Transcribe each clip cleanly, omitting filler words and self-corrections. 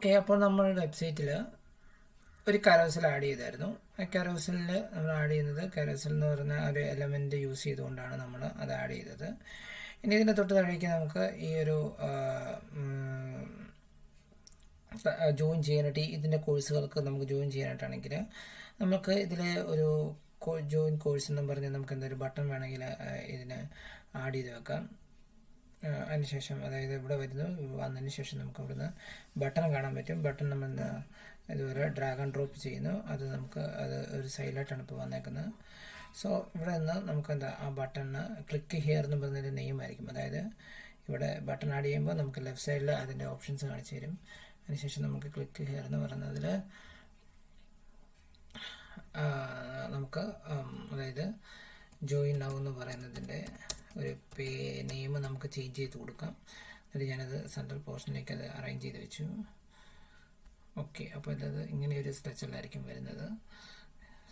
Okay, അപ്പോൾ നമ്മൾ വെബ്സൈറ്റിൽ ഒരു കരോസൽ ആഡ് ചെയ്തായിരുന്നു. ആ കരോസലിൽ നമ്മൾ ആഡ് ചെയ്യുന്നത് കരോസൽ എന്ന് പറയുന്ന ഒരു എലമെൻറ്റ് യൂസ് ചെയ്തുകൊണ്ടാണ് നമ്മൾ അത് ആഡ് ചെയ്തത്. ഇനി ഇതിൻ്റെ തൊട്ട് താഴേക്ക് നമുക്ക് ഈ ഒരു ജോയിൻ ചെയ്യാനായിട്ട് ഇതിൻ്റെ കോഴ്സുകൾക്ക് നമുക്ക് ജോയിൻ ചെയ്യാനായിട്ടാണെങ്കിൽ നമുക്ക് ഇതിൽ ഒരു ജോയിൻ കോഴ്സ് എന്നും പറഞ്ഞ് നമുക്ക് എന്തൊരു ബട്ടൺ വേണമെങ്കിൽ ഇതിന് ആഡ് ചെയ്ത് വെക്കാം. അതിനുശേഷം അതായത് ഇവിടെ വന്നതിന് ശേഷം നമുക്ക് ഇവിടുന്ന് ബട്ടൺ കാണാൻ പറ്റും. ബട്ടൺ നമ്മൾ ഇതുവരെ ഡ്രാഗ് ആൻഡ് ഡ്രോപ്പ് ചെയ്യുന്നു. അത് ഒരു സൈഡിലായിട്ടാണ് ഇപ്പോൾ വന്നേക്കുന്നത്. സോ ഇവിടെ നിന്ന് നമുക്ക് ആ ബട്ടണിന് ക്ലിക്ക് ഹിയർ എന്ന് പറഞ്ഞൊരു നെയിം ആയിരിക്കും. അതായത് ഇവിടെ ബട്ടൺ ആഡ് ചെയ്യുമ്പോൾ നമുക്ക് ലെഫ്റ്റ് സൈഡിൽ അതിൻ്റെ ഓപ്ഷൻസ് കാണിച്ചു തരും. അതിനുശേഷം നമുക്ക് ക്ലിക്ക് ഹിയർ എന്ന് പറയുന്നതിൽ നമുക്ക് അതായത് ജോയിൻ നൗ എന്ന് പറയുന്നതിൻ്റെ ഒരു നെയിം നമുക്ക് ചേഞ്ച് ചെയ്ത് കൊടുക്കാം. എന്നിട്ട് ഞാനത് സെൻട്രൽ പോർഷനിലേക്ക് അത് അറേഞ്ച് ചെയ്ത് വെച്ചു. ഓക്കെ, അപ്പോൾ ഇത് ഇങ്ങനെയൊരു സ്ട്രക്ചറിലായിരിക്കും വരുന്നത്.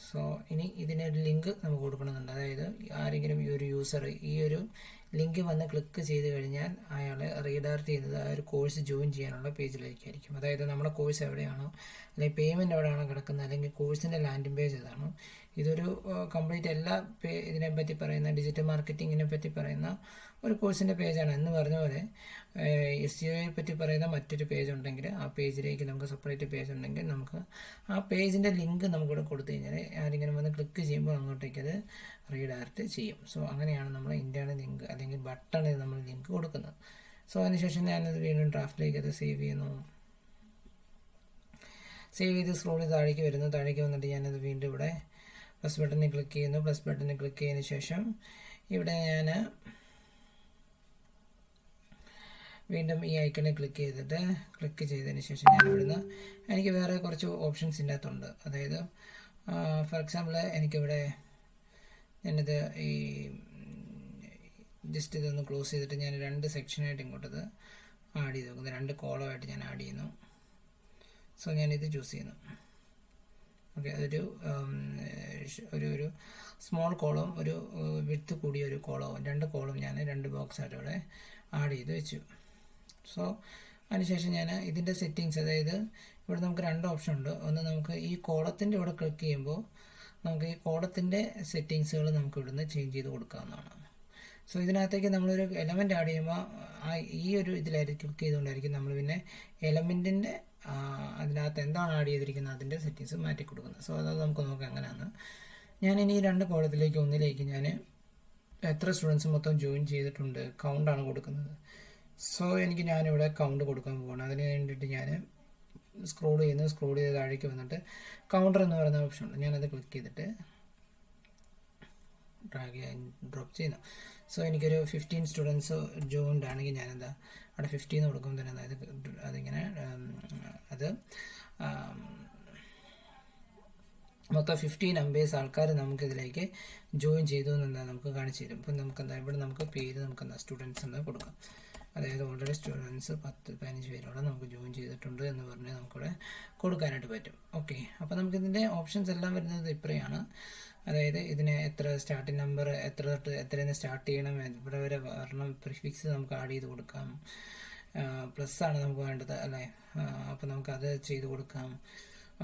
സോ ഇനി ഇതിനൊരു ലിങ്ക് നമുക്ക് കൊടുക്കണമെന്നുണ്ട്. അതായത് ആരെങ്കിലും ഈ ഒരു യൂസർ ഈ ഒരു ലിങ്ക് വന്ന് ക്ലിക്ക് ചെയ്ത് കഴിഞ്ഞാൽ അയാളെ റീഡയറക്റ്റ് ചെയ്യുന്നത് ആ ഒരു കോഴ്സ് ജോയിൻ ചെയ്യാനുള്ള പേജിലേക്കായിരിക്കും. അതായത് നമ്മുടെ കോഴ്സ് എവിടെയാണോ അല്ലെങ്കിൽ പേയ്മെൻറ്റ് എവിടെയാണോ കിടക്കുന്നത് അല്ലെങ്കിൽ കോഴ്സിൻ്റെ ലാൻഡിംഗ് പേജ് ഏതാണോ, ഇതൊരു കംപ്ലീറ്റ് എല്ലാ ഇതിനെപ്പറ്റി പറയുന്ന ഡിജിറ്റൽ മാർക്കറ്റിങ്ങിനെ പറ്റി പറയുന്ന ഒരു കോഴ്സിൻ്റെ പേജാണ്. എന്ന് പറഞ്ഞ പോലെ SEOയെ പറ്റി പറയുന്ന മറ്റൊരു പേജ് ഉണ്ടെങ്കിൽ ആ പേജിലേക്ക് നമുക്ക് സെപ്പറേറ്റ് പേജ് ഉണ്ടെങ്കിൽ നമുക്ക് ആ പേജിൻ്റെ ലിങ്ക് നമുക്കിവിടെ കൊടുത്തു കഴിഞ്ഞാൽ ആരെങ്കിലും വന്ന് ക്ലിക്ക് ചെയ്യുമ്പോൾ അങ്ങോട്ടേക്ക് അത് റീഡയറക്റ്റ് ചെയ്യും. സോ അങ്ങനെയാണ് നമ്മൾ ഇന്റേണൽ ലിങ്ക് അല്ലെങ്കിൽ ബട്ടണിൽ നമ്മൾ ലിങ്ക് കൊടുക്കുന്നത്. സോ അതിനുശേഷം ഞാനത് വീണ്ടും ഡ്രാഫ്റ്റിലേക്ക് അത് സേവ് ചെയ്യുന്നു. സേവ് ചെയ്ത് സ്ക്രോൾ ചെയ്ത് താഴേക്ക് വരുന്നു. താഴേക്ക് വന്നിട്ട് ഞാനത് വീണ്ടും ഇവിടെ പ്ലസ് ബട്ടണിൽ ക്ലിക്ക് ചെയ്യുന്നു. പ്ലസ് ബട്ടണിൽ ക്ലിക്ക് ചെയ്തതിന് ശേഷം ഇവിടെ ഞാൻ വീണ്ടും ഈ ഐക്കണിൽ ക്ലിക്ക് ചെയ്തതിന് ശേഷം ഞാൻ ഇവിടുന്ന് എനിക്ക് വേറെ കുറച്ച് ഓപ്ഷൻസ് ഇതിൻ്റെ അകത്തുണ്ട്. അതായത് ഫോർ എക്സാമ്പിൾ എനിക്കിവിടെ ഞാനിത് ഈ ജസ്റ്റ് ഇതൊന്ന് ക്ലോസ് ചെയ്തിട്ട് ഞാൻ 2 സെക്ഷനായിട്ട് ഇങ്ങോട്ടത് ആഡ് ചെയ്ത് നോക്കുന്നത്. 2 കോളമായിട്ട് ഞാൻ ആഡ് ചെയ്യുന്നു. സോ ഞാനിത് ചൂസ് ചെയ്യുന്നു. ഓക്കെ, അതൊരു ഒരു സ്മോൾ കോളം, ഒരു വിഡ്ത്ത് കൂടിയ ഒരു കോളവും 2 കോളം ഞാൻ 2 ബോക്സായിട്ട് ഇവിടെ ആഡ് ചെയ്ത് വെച്ചു. സോ അതിനുശേഷം ഞാൻ ഇതിൻ്റെ സെറ്റിങ്സ്, അതായത് ഇവിടെ നമുക്ക് 2 ഓപ്ഷൻ ഉണ്ട്. ഒന്ന് നമുക്ക് ഈ കോളത്തിൻ്റെ ഇവിടെ ക്ലിക്ക് ചെയ്യുമ്പോൾ നമുക്ക് ഈ കോളത്തിൻ്റെ സെറ്റിങ്സുകൾ നമുക്ക് ഇവിടുന്ന് ചേഞ്ച് ചെയ്ത് കൊടുക്കാവുന്നതാണ്. സോ ഇതിനകത്തേക്ക് നമ്മളൊരു എലമെൻറ്റ് ആഡ് ചെയ്യുമ്പോൾ ഈ ഒരു ഇതിലായിരിക്കും ക്ലിക്ക് ചെയ്തുകൊണ്ടായിരിക്കും നമ്മൾ പിന്നെ എലമെൻറ്റിൻ്റെ അതിനകത്ത് എന്താണ് ആഡ് ചെയ്തിരിക്കുന്നത് അതിൻ്റെ സെറ്റിങ്സ് മാറ്റി കൊടുക്കുന്നത്. സോ അത് നമുക്ക് നോക്കാം എങ്ങനെയാണ്. ഞാനിനി 2 കോളത്തിലേക്ക് ഒന്നിലേക്ക് ഞാൻ എത്ര സ്റ്റുഡൻസ് മൊത്തം ജോയിൻ ചെയ്തിട്ടുണ്ട് കൗണ്ടാണ് കൊടുക്കുന്നത്. സോ ഞാനിവിടെ കൗണ്ട് കൊടുക്കാൻ പോവാണ്. അതിന് വേണ്ടിയിട്ട് ഞാൻ സ്ക്രോൾ ചെയ്ത് താഴേക്ക് വന്നിട്ട് കൗണ്ടർ എന്ന് പറയുന്ന ഓപ്ഷൻ ഉണ്ട്. ഞാനത് ക്ലിക്ക് ചെയ്തിട്ട് ഡ്രാഗ് ഡ്രോപ്പ് ചെയ്യുന്നു. സോ എനിക്കൊരു 15 സ്റ്റുഡൻസ് ജോയിൻഡ് ആണെങ്കിൽ ഞാനെന്താ അവിടെ 15 കൊടുക്കും തന്നെ. അതായത് അതിങ്ങനെ അത് മൊത്തം 15 നമ്പേഴ്സ് ആൾക്കാർ നമുക്കിതിലേക്ക് ജോയിൻ ചെയ്തു എന്നെന്താ നമുക്ക് കാണിച്ചു തരും. ഇപ്പം നമുക്കെന്താ ഇവിടെ നമുക്ക് പേര് നമുക്കെന്താ സ്റ്റുഡൻസ് എന്ന് കൊടുക്കാം. അതായത് ഓൾറെഡി സ്റ്റുഡൻസ് 10-15 പേരോളം നമുക്ക് ജോയിൻ ചെയ്തിട്ടുണ്ട് എന്ന് പറഞ്ഞ് നമുക്കിവിടെ കൊടുക്കാനായിട്ട് പറ്റും. ഓക്കെ, അപ്പോൾ നമുക്കിതിൻ്റെ ഓപ്ഷൻസ് എല്ലാം വരുന്നത് ഇത്രയാണ്. അതായത് ഇതിന് എത്ര സ്റ്റാർട്ടിംഗ് നമ്പർ, എത്രയെന്ന് സ്റ്റാർട്ട് ചെയ്യണം, ഇവിടെ വരെ വരണം, പ്രിഫിക്സ് നമുക്ക് ആഡ് ചെയ്ത് കൊടുക്കാം. പ്ലസ് ആണ് നമുക്ക് വേണ്ടത് അല്ലേ, അപ്പോൾ നമുക്കത് ചെയ്ത് കൊടുക്കാം.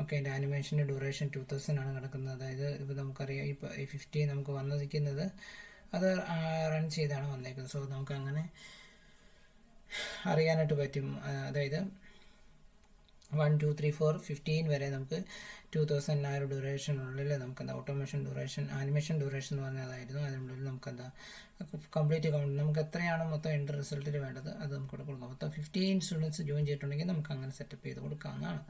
ഓക്കെ, എൻ്റെ ആനിമേഷൻ്റെ ഡ്യൂറേഷൻ 2000 ആണ് കിടക്കുന്നത്. അതായത് ഇപ്പോൾ നമുക്കറിയാം ഈ 50 നമുക്ക് വന്നിരിക്കുന്നത് അത് റൺ ചെയ്താണ് വന്നേക്കുന്നത്. സോ നമുക്ക് അങ്ങനെ അറിയാനായിട്ട് പറ്റും. അതായത് 1, 2, 3, 4, 15 വരെ നമുക്ക് 2000 ആ ഒരു ഡ്യൂറേഷനുള്ളിൽ നമുക്കെന്താ ഓട്ടോമേഷൻ ഡ്യൂറേഷൻ, ആനിമേഷൻ ഡ്യൂറേഷൻ എന്ന് പറഞ്ഞാൽ അതായിരുന്നു. അതിനുള്ളിൽ നമുക്കെന്താ കംപ്ലീറ്റ് കൗണ്ട് നമുക്ക് എത്രയാണ് മൊത്തം എൻഡ് റിസൾട്ടിൽ വേണ്ടത് അത് നമുക്കിവിടെ കൊടുക്കാം. മൊത്തം 15 സ്റ്റുഡൻസ് ജോയിൻ ചെയ്തിട്ടുണ്ടെങ്കിൽ നമുക്ക് അങ്ങനെ സെറ്റപ്പ് ചെയ്ത് കൊടുക്കാവുന്നതാണ്.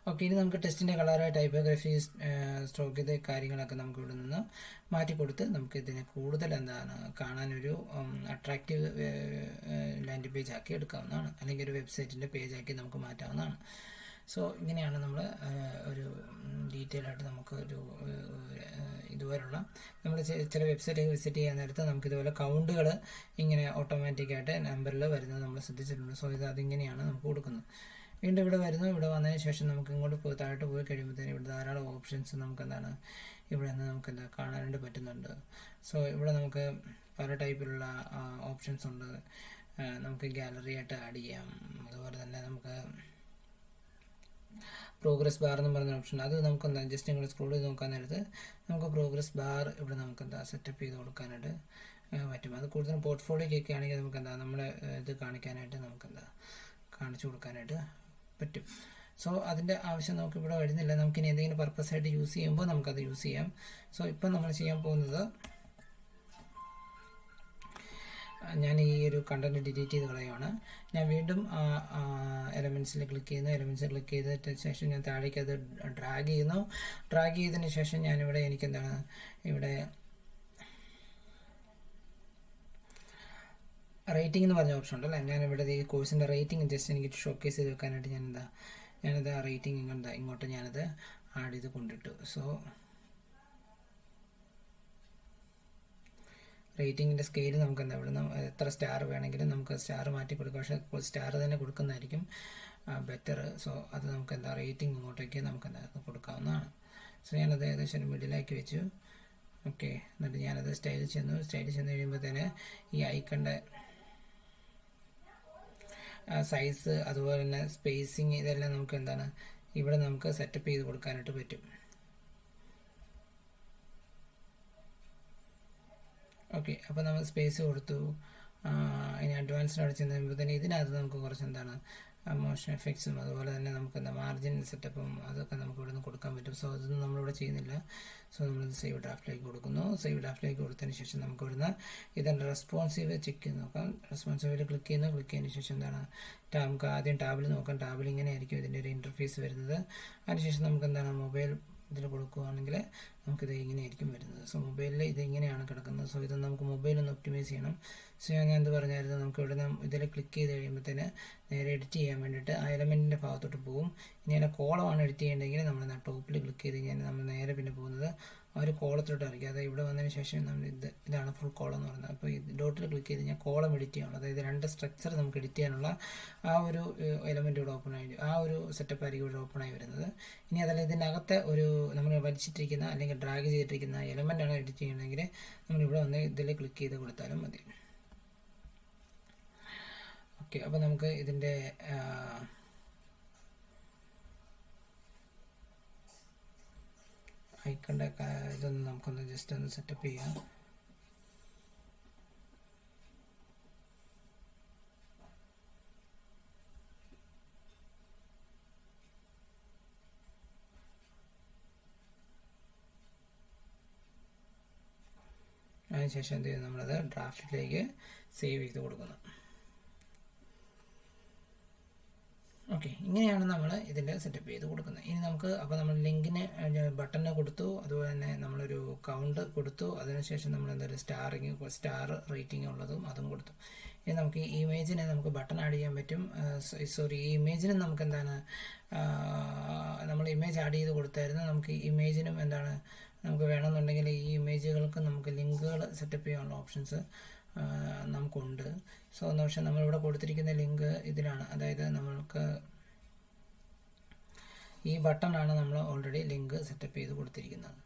ഓക്കെ, ഇനി നമുക്ക് ടെസ്റ്റിൻ്റെ കളർ, ടൈപ്പോഗ്രഫി, സ്ട്രോക്ക് ഇത് കാര്യങ്ങളൊക്കെ നമുക്ക് ഇവിടെ നിന്ന് മാറ്റി കൊടുത്ത് നമുക്ക് ഇതിനെ കൂടുതൽ കാണാനൊരു അട്രാക്റ്റീവ് ലാൻഡിംഗ് പേജ് ആക്കി എടുക്കാവുന്നതാണ്. അല്ലെങ്കിൽ ഒരു വെബ്സൈറ്റിൻ്റെ പേജാക്കി നമുക്ക് മാറ്റാവുന്നതാണ്. സോ ഇങ്ങനെയാണ് നമ്മൾ ഒരു ഡീറ്റെയിൽ ആയിട്ട് നമുക്ക് ഇതുപോലുള്ള നമ്മൾ ചില വെബ്സൈറ്റ് വിസിറ്റ് ചെയ്യാൻ നേരത്ത് നമുക്ക് ഇതുപോലെ കൗണ്ടുകൾ ഇങ്ങനെ ഓട്ടോമാറ്റിക്കായിട്ട് നമ്പറിൽ വരുന്നത് നമ്മൾ ശ്രദ്ധിച്ചിട്ടുണ്ട്. സോ അതിങ്ങനെയാണ് നമുക്ക് കൊടുക്കുന്നത്. വീണ്ടും ഇവിടെ വരുന്നു. ഇവിടെ വന്നതിന് ശേഷം നമുക്ക് ഇങ്ങോട്ട് താഴോട്ട് പോയി കഴിയുമ്പോഴത്തേനും ഇവിടെ ധാരാളം ഓപ്ഷൻസ് നമുക്ക് ഇവിടെ നിന്ന് നമുക്ക് കാണാനായിട്ട് പറ്റുന്നുണ്ട്. സോ ഇവിടെ നമുക്ക് പല ടൈപ്പിലുള്ള ഓപ്ഷൻസ് ഉണ്ട്. നമുക്ക് ഗാലറി ആയിട്ട് ആഡ് ചെയ്യാം. അതുപോലെ തന്നെ നമുക്ക് പ്രോഗ്രസ് ബാർ എന്ന് പറയുന്ന ഓപ്ഷൻ, അത് നമുക്കെന്താ ജസ്റ്റ് നിങ്ങൾ സ്ക്രോൾ ചെയ്ത് നോക്കാൻ നേരത്ത് നമുക്ക് പ്രോഗ്രസ് ബാർ ഇവിടെ നമുക്കെന്താ സെറ്റപ്പ് ചെയ്ത് കൊടുക്കാനായിട്ട് പറ്റും. അത് കൂടുതലും പോർട്ട്ഫോളിയോക്കൊക്കെ ആണെങ്കിൽ നമുക്കെന്താ നമ്മളെ ഇത് കാണിക്കാനായിട്ട് നമുക്കെന്താ കാണിച്ചു കൊടുക്കാനായിട്ട് പറ്റും. സോ അതിൻ്റെ ആവശ്യം നമുക്കിവിടെ വരുന്നില്ല. നമുക്കിനി എന്തെങ്കിലും പർപ്പസായിട്ട് യൂസ് ചെയ്യുമ്പോൾ നമുക്കത് യൂസ് ചെയ്യാം. സോ ഇപ്പം നമ്മൾ ചെയ്യാൻ പോകുന്നത്, ഞാൻ ഈ ഒരു കണ്ടന്റ് ഡിലീറ്റ് ചെയ്ത് കളയുകയാണ്. ഞാൻ വീണ്ടും എലമെൻറ്റ്സിൽ ക്ലിക്ക് ചെയ്യുന്നു. എലമെൻറ്റ്സിൽ ക്ലിക്ക് ചെയ്തതിന് ശേഷം ഞാൻ താഴേക്ക് അത് ഡ്രാഗ് ചെയ്യുന്നു. ഡ്രാഗ് ചെയ്തതിന് ശേഷം ഞാനിവിടെ എനിക്കെന്താണ് ഇവിടെ റേറ്റിംഗ് എന്ന് പറഞ്ഞ ഓപ്ഷൻ ഉണ്ടല്ലോ. ഞാനിവിടെ ഈ കോഴ്സിൻ്റെ റേറ്റിംഗ് ജസ്റ്റ് എനിക്ക് ഷോക്കേസ് ചെയ്ത് വെക്കാനായിട്ട് ഞാനത് ആ റേറ്റിംഗ് ഇങ്ങോട്ട് ഞാനത് ആഡ് ചെയ്ത് കൊണ്ടിട്ടു. സോ റേറ്റിങ്ങിൻ്റെ സ്കെയിൽ നമുക്ക് എന്താ ഇവിടുന്ന് എത്ര സ്റ്റാർ വേണമെങ്കിലും നമുക്ക് സ്റ്റാർ മാറ്റി കൊടുക്കാം. പക്ഷേ സ്റ്റാർ തന്നെ കൊടുക്കുന്നതായിരിക്കും ബെറ്റർ. സോ അത് നമുക്ക് എന്താ റേറ്റിംഗ് ഇങ്ങോട്ടേക്ക് നമുക്ക് എന്താ കൊടുക്കാവുന്നതാണ്. സോ ഞാനത് ഏകദേശം മിഡിലാക്കി വെച്ചു. ഓക്കെ, എന്നിട്ട് ഞാനത് സ്റ്റൈൽ ചെന്നു കഴിയുമ്പോഴത്തേന് ഈ ഐക്കണിൻ്റെ സൈസ് അതുപോലെ തന്നെ സ്പേസിങ് ഇതെല്ലാം നമുക്ക് എന്താണ് ഇവിടെ നമുക്ക് സെറ്റപ്പ് ചെയ്ത് കൊടുക്കാനായിട്ട് പറ്റും. ഓക്കെ, അപ്പോൾ നമ്മൾ സ്പേസ് കൊടുത്തു. ഇനി അഡ്വാൻസ്ഡ് അവിടെ ചെന്ന് കഴിയുമ്പോൾ തന്നെ ഇതിനകത്ത് നമുക്ക് കുറച്ച് എന്താണ് മോഷൻ എഫക്ട്സും അതുപോലെ തന്നെ നമുക്ക് എന്താ മാർജിൻ സെറ്റപ്പും അതൊക്കെ നമുക്ക് ഇവിടെ നിന്ന് കൊടുക്കാൻ പറ്റും. സോ അതൊന്നും നമ്മളിവിടെ ചെയ്യുന്നില്ല. സോ നമ്മളിത് സേവ് ഡ്രാഫ്റ്റിലേക്ക് കൊടുക്കുന്നു. സേവ് ഡ്രാഫ്റ്റിലേക്ക് കൊടുത്തതിന് ശേഷം നമുക്ക് ഇവിടുന്ന് ഇതിൻ്റെ റെസ്പോൺസീവ് ചെക്ക് ചെയ്ത് നോക്കാം. റെസ്പോൺസീവിൽ ക്ലിക്ക് ചെയ്തതിന് ശേഷം എന്താണ് നമുക്ക് ആദ്യം ടാബിൽ നോക്കാം. ടാബിൽ ഇങ്ങനെ ആയിരിക്കും ഇതിൻ്റെ ഒരു ഇൻ്റർഫേസ് വരുന്നത്. അതിനുശേഷം നമുക്ക് എന്താണ് മൊബൈൽ ഇതിൽ കൊടുക്കുകയാണെങ്കിൽ നമുക്കിത് ഇങ്ങനെയായിരിക്കും വരുന്നത്. സോ മൊബൈലിൽ ഇത് ഇങ്ങനെയാണ് കിടക്കുന്നത്. സോ ഇത് നമുക്ക് മൊബൈലൊന്ന് ഒപ്റ്റിമൈസ് ചെയ്യണം. സോ ഞാൻ എന്ത് പറഞ്ഞായിരുന്നു, നമുക്ക് ഇവിടെ നിന്ന് ഇതിൽ ക്ലിക്ക് ചെയ്ത് കഴിയുമ്പോഴത്തേന് നേരെ എഡിറ്റ് ചെയ്യാൻ വേണ്ടിയിട്ട് ആ എലമെൻറ്റിൻ്റെ ഭാഗത്തോട്ട് പോകും. ഇനി അതിൻ്റെ കോളമാണ് എഡിറ്റ് ചെയ്യേണ്ടതെങ്കിൽ നമ്മൾ ടോപ്പിൽ ക്ലിക്ക് ചെയ്ത് കഴിഞ്ഞാൽ നമ്മൾ നേരെ പിന്നെ പോകുന്നത് ആ ഒരു കോളത്തോട്ട് ആയിരിക്കും. അതായത് ഇവിടെ വന്നതിന് ശേഷം നമ്മൾ ഇതാണ് ഫുൾ കോളം എന്ന് പറയുന്നത്. അപ്പോൾ ഈ ഡോട്ടിൽ ക്ലിക്ക് ചെയ്ത് കഴിഞ്ഞാൽ കോളം എഡിറ്റ് ചെയ്യാനുള്ള, അതായത് രണ്ട് സ്ട്രക്ചർ നമുക്ക് എഡിറ്റ് ചെയ്യാനുള്ള ആ ഒരു എലമെൻറ്റ് ഇവിടെ ഓപ്പൺ ആയി, ആ ഒരു സെറ്റപ്പ് ആയിരിക്കും ഇവിടെ ഓപ്പൺ ആയി വരുന്നത്. ഇനി അതല്ല ഇതിനകത്തെ ഒരു നമ്മൾ വലിച്ചിട്ടിരിക്കുന്ന അല്ലെങ്കിൽ ഡ്രാഗ് ചെയ്തിട്ടിരിക്കുന്ന എലമെൻ്റാണ് എഡിറ്റ് ചെയ്യണമെങ്കിൽ നമ്മളിവിടെ വന്ന് ഇതിൽ ക്ലിക്ക് ചെയ്ത് കൊടുത്താലും മതി. ഓക്കെ, അപ്പോൾ നമുക്ക് ഇതിൻ്റെ ഐക്കണിൻ്റെ ഇതൊന്ന് നമുക്കൊന്ന് ജസ്റ്റ് ഒന്ന് സെറ്റപ്പ് ചെയ്യാം. അതിനുശേഷം എന്ത് ചെയ്യും, നമ്മളത് ഡ്രാഫ്റ്റിലേക്ക് സേവ് ചെയ്ത് കൊടുക്കുന്നു. ഓക്കെ, ഇങ്ങനെയാണ് നമ്മൾ ഇതിൻ്റെ സെറ്റപ്പ് ചെയ്ത് കൊടുക്കുന്നത്. ഇനി നമുക്ക് അപ്പോൾ നമ്മൾ ലിങ്കിന് ബട്ടണ് കൊടുത്തു, അതുപോലെ തന്നെ നമ്മളൊരു കൗണ്ട് കൊടുത്തു. അതിനുശേഷം നമ്മൾ എന്തായാലും സ്റ്റാർ റേറ്റിംഗ് ഉള്ളതും അതും കൊടുത്തു. ഇനി നമുക്ക് ഈ ഇമേജിനെ നമുക്ക് ബട്ടൺ ആഡ് ചെയ്യാൻ പറ്റും. ഈ ഇമേജിന് നമുക്ക് എന്താണ് നമ്മൾ ഇമേജ് ആഡ് ചെയ്ത് കൊടുത്തായിരുന്നു. നമുക്ക് ഈ ഇമേജിനും എന്താണ് നമുക്ക് വേണമെന്നുണ്ടെങ്കിൽ ഈ ഇമേജുകൾക്ക് നമുക്ക് ലിങ്കുകൾ സെറ്റപ്പ് ചെയ്യാനുള്ള ഓപ്ഷൻസ് നമുക്കുണ്ട്. സോ പക്ഷേ നമ്മളിവിടെ കൊടുത്തിരിക്കുന്ന ലിങ്ക് ഇതിലാണ്, അതായത് നമ്മൾക്ക് ഈ ബട്ടണാണ് നമ്മൾ ഓൾറെഡി ലിങ്ക് സെറ്റപ്പ് ചെയ്ത് കൊടുത്തിരിക്കുന്നത്.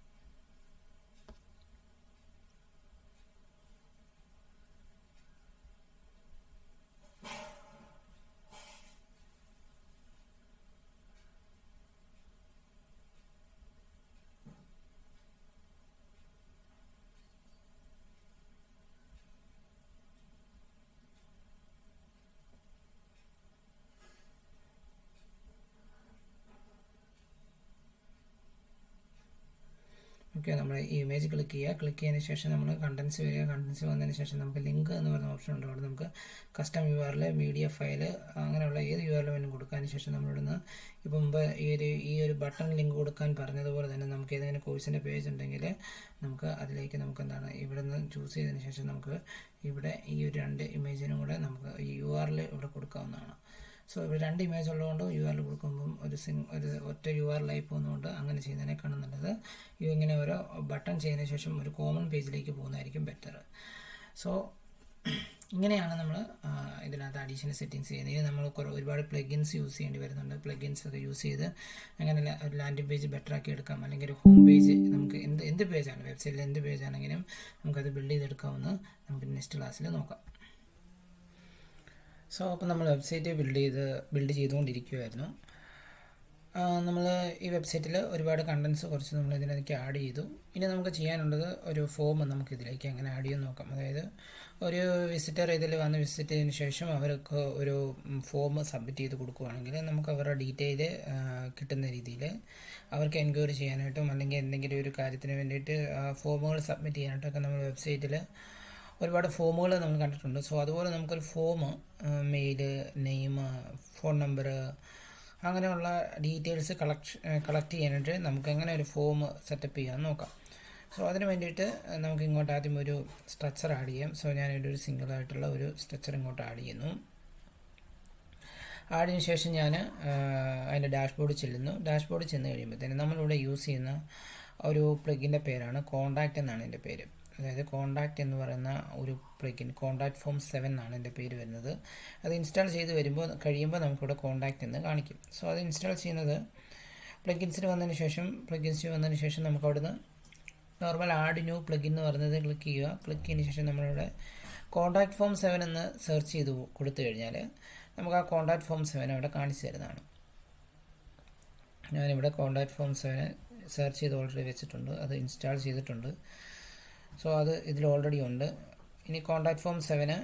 ഓക്കെ, നമ്മൾ ഈ ഇമേജ് ക്ലിക്ക് ചെയ്തതിന് ശേഷം നമ്മൾ കണ്ടൻസ് വരിക. കണ്ടൻസ് വന്നതിന് ശേഷം നമുക്ക് ലിങ്ക് എന്ന് പറയുന്ന ഓപ്ഷൻ ഉണ്ട്. അവിടെ നമുക്ക് കസ്റ്റം URL, മീഡിയ ഫയൽ, അങ്ങനെയുള്ള ഏത് URL വേണം കൊടുക്കാൻ. ശേഷം നമ്മളിവിടുന്ന് ഇപ്പം മുമ്പ് ഈ ഒരു ബട്ടൺ ലിങ്ക് കൊടുക്കാൻ പറഞ്ഞതുപോലെ തന്നെ നമുക്ക് ഏതെങ്കിലും കോഴ്സിൻ്റെ പേജ് ഉണ്ടെങ്കിൽ നമുക്ക് അതിലേക്ക് നമുക്ക് എന്താണ് ഇവിടെ നിന്ന് ചൂസ് ചെയ്തതിന് ശേഷം നമുക്ക് ഇവിടെ ഈ ഒരു 2 ഇമേജിനും കൂടെ നമുക്ക് ഈ URL ഇവിടെ കൊടുക്കാവുന്നതാണ്. സോ ഇവിടെ 2 ഇമേജ് ഉള്ളതുകൊണ്ട് URL കൊടുക്കുമ്പം ഒരു ഒറ്റ URL ആയി പോകുന്നതുകൊണ്ട് അങ്ങനെ ചെയ്യുന്നതിനേക്കാളും നല്ലത് ഇങ്ങനെ ഓരോ ബട്ടൺ ചെയ്തതിന് ശേഷം ഒരു കോമൺ പേജിലേക്ക് പോകുന്നതായിരിക്കും ബെറ്റർ. സോ ഇങ്ങനെയാണ് നമ്മൾ ഇതിനകത്ത് അഡീഷണൽ സെറ്റിങ്സ് ചെയ്യുന്നത്. ഇനി നമ്മൾ ഒരുപാട് പ്ലഗിൻസ് യൂസ് ചെയ്യേണ്ടി വരുന്നുണ്ട്. പ്ലഗിൻസ് ഒക്കെ യൂസ് ചെയ്ത് അങ്ങനെ ഒരു ലാൻഡിംഗ് പേജ് ബെറ്റർ ആക്കി എടുക്കാം. അല്ലെങ്കിൽ ഒരു ഹോം പേജ് നമുക്ക് എന്ത് പേജാണ്, വെബ്സൈറ്റിൽ എന്ത് പേജാണെങ്കിലും നമുക്കത് ബിൽഡ് ചെയ്തെടുക്കാമെന്ന് നമുക്ക് നെക്സ്റ്റ് ക്ലാസ്സിൽ നോക്കാം. സോ അപ്പോൾ നമ്മൾ വെബ്സൈറ്റ് ബിൽഡ് ചെയ്തുകൊണ്ടിരിക്കുകയായിരുന്നു. നമ്മൾ ഈ വെബ്സൈറ്റിൽ ഒരുപാട് കണ്ടൻസ് കുറച്ച് നമ്മൾ ഇതിലേക്ക് ആഡ് ചെയ്തു. ഇനി നമുക്ക് ചെയ്യാനുള്ളത് ഒരു ഫോം നമുക്ക് ഇതിലേക്ക് എങ്ങനെ ആഡ് ചെയ്യുമെന്ന് നോക്കാം. അതായത് ഒരു വിസിറ്റർ ഇതിൽ വന്ന് വിസിറ്റ് ചെയ്തതിന് ശേഷം അവർക്ക് ഒരു ഫോം സബ്മിറ്റ് ചെയ്ത് കൊടുക്കുകയാണെങ്കിൽ നമുക്ക് അവരുടെ ഡീറ്റെയിൽ കിട്ടുന്ന രീതിയിൽ അവർക്ക് എൻക്വയറി ചെയ്യാനായിട്ടും അല്ലെങ്കിൽ എന്തെങ്കിലും ഒരു കാര്യത്തിന് വേണ്ടിയിട്ട് ഫോമുകൾ സബ്മിറ്റ് ചെയ്യാനായിട്ടൊക്കെ നമ്മൾ വെബ്സൈറ്റിൽ ഒരുപാട് ഫോമുകൾ നമ്മൾ കണ്ടിട്ടുണ്ട്. സോ അതുപോലെ നമുക്കൊരു form, mail, name, phone number, അങ്ങനെയുള്ള ഡീറ്റെയിൽസ് കളക്ട് ചെയ്യാനായിട്ട് നമുക്ക് എങ്ങനെ ഒരു ഫോം സെറ്റപ്പ് ചെയ്യാമെന്ന് നോക്കാം. സോ അതിന് വേണ്ടിയിട്ട് നമുക്ക് ഇങ്ങോട്ട് ആദ്യം ഒരു സ്ട്രക്ചർ ആഡ് ചെയ്യാം. സോ ഞാനിവിടെ ഒരു സിംഗിളായിട്ടുള്ള ഒരു സ്ട്രക്ചർ ഇങ്ങോട്ട് ആഡ് ചെയ്യുന്നു. ആഡിന് ശേഷം ഞാൻ അതിൻ്റെ ഡാഷ്ബോർഡ് ചെല്ലുന്നു. ഡാഷ്ബോർഡ് ചെന്ന് കഴിയുമ്പോഴത്തേനും നമ്മളിവിടെ യൂസ് ചെയ്യുന്ന ഒരു പ്ലഗിൻ്റെ പേരാണ് കോണ്ടാക്റ്റ് എന്നാണ് എൻ്റെ പേര്. അതായത് കോണ്ടാക്റ്റ് എന്ന് പറയുന്ന ഒരു പ്ലഗിൻ, കോണ്ടാക്റ്റ് ഫോം 7 എന്നാണ് എൻ്റെ പേര് വരുന്നത്. അത് ഇൻസ്റ്റാൾ ചെയ്ത് കഴിയുമ്പോൾ നമുക്കിവിടെ കോണ്ടാക്റ്റ് എന്ന് കാണിക്കും. സോ അത് ഇൻസ്റ്റാൾ ചെയ്യുന്നത് പ്ലഗിൻസിൽ വന്നതിന് ശേഷം നമുക്ക് അവിടുന്ന് നോർമൽ ആഡ് ന്യൂ പ്ലഗിൻ എന്ന് പറയുന്നത് ക്ലിക്ക് ചെയ്യുക. ക്ലിക്ക് ചെയ്തതിന് ശേഷം നമ്മളിവിടെ കോണ്ടാക്റ്റ് ഫോം 7 എന്ന് സെർച്ച് ചെയ്ത് കൊടുത്തു കഴിഞ്ഞാൽ നമുക്ക് ആ കോണ്ടാക്റ്റ് ഫോം 7 അവിടെ കാണിച്ചു തരുന്നതാണ്. ഞാനിവിടെ കോണ്ടാക്റ്റ് ഫോം 7 സെർച്ച് ചെയ്ത് ഓൾറെഡി വെച്ചിട്ടുണ്ട്, അത് ഇൻസ്റ്റാൾ ചെയ്തിട്ടുണ്ട്. സോ അത് ഇതിൽ ഓൾറെഡി ഉണ്ട്. ഇനി കോണ്ടാക്റ്റ് ഫോം 7